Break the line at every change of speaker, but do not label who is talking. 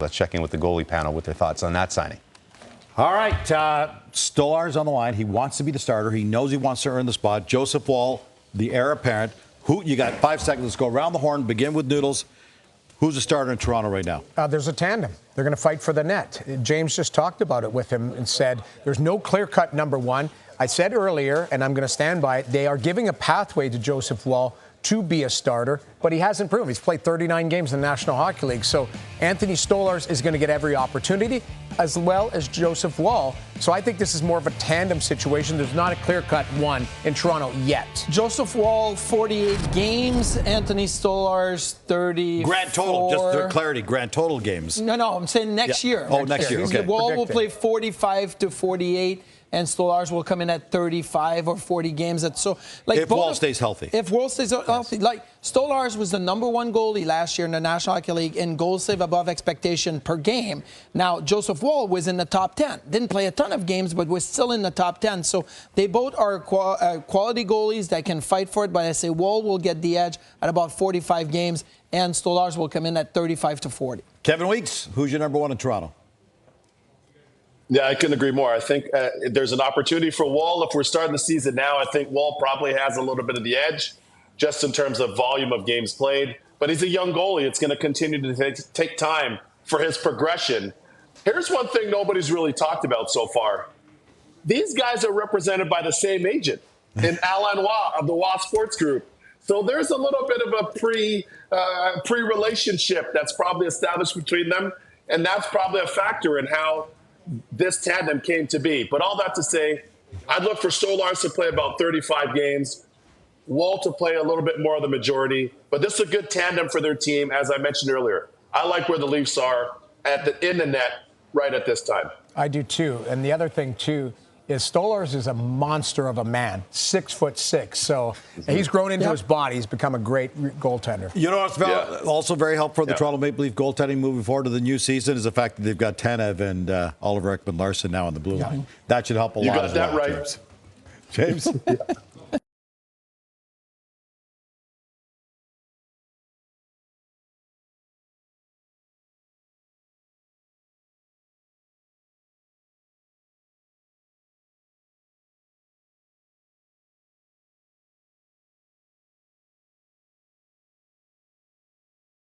Let's check in with the goalie panel with their thoughts on that signing.
All right, Stolarz on the line. He wants to be the starter. He knows he wants to earn the spot. Joseph Woll, the heir apparent. Who you got? 5 seconds. Let's go around the horn. Begin with Noodles. Who's the starter in Toronto right now?
There's a tandem. They're going to fight for the net. James just talked about it with him and said there's no clear-cut number one. I said earlier, and I'm going to stand by it, they are giving a pathway to Joseph Woll to be a starter, but he hasn't proven. He's played 39 games in the National Hockey League. So Anthony Stolarz is going to get every opportunity, as well as Joseph Woll. So I think this is more of a tandem situation. There's not a clear-cut one in Toronto yet.
Joseph Woll, 48 games. Anthony Stolarz, 30.
Grand total, just for clarity, grand total games.
No, I'm saying next year.
Oh, next year. Okay.
Woll will play 45 to 48. And Stolarz will come in at 35 or 40 games.
If Woll stays healthy.
If Woll stays healthy. Like, Stolarz was the number one goalie last year in the National Hockey League in goals save above expectation per game. Now, Joseph Woll was in the top 10. Didn't play a ton of games, but was still in the top 10. So they both are quality goalies that can fight for it. But I say Woll will get the edge at about 45 games, and Stolarz will come in at 35 to 40.
Kevin Weeks, who's your number one in Toronto?
Yeah, I couldn't agree more. I think there's an opportunity for Woll. If we're starting the season now, I think Woll probably has a little bit of the edge just in terms of volume of games played. But he's a young goalie. It's going to continue to take time for his progression. Here's one thing nobody's really talked about so far. These guys are represented by the same agent in Alain Waugh of the Waugh Sports Group. So there's a little bit of a pre-relationship that's probably established between them. And that's probably a factor in how this tandem came to be. But all that to say, I'd look for Stolarz to play about 35 games, Woll to play a little bit more of the majority. But this is a good tandem for their team, as I mentioned earlier. I like where the Leafs are in the net right at this time.
I do too. And the other thing too is Stolarz is a monster of a man, 6'6". So he's grown into his body. He's become a great goaltender.
You know what's also very helpful for the Toronto Maple Leaf goaltending moving forward to the new season is the fact that they've got Tanev and Oliver Ekman-Larsson now on the blue line. That should help a lot.
You got that right.
James?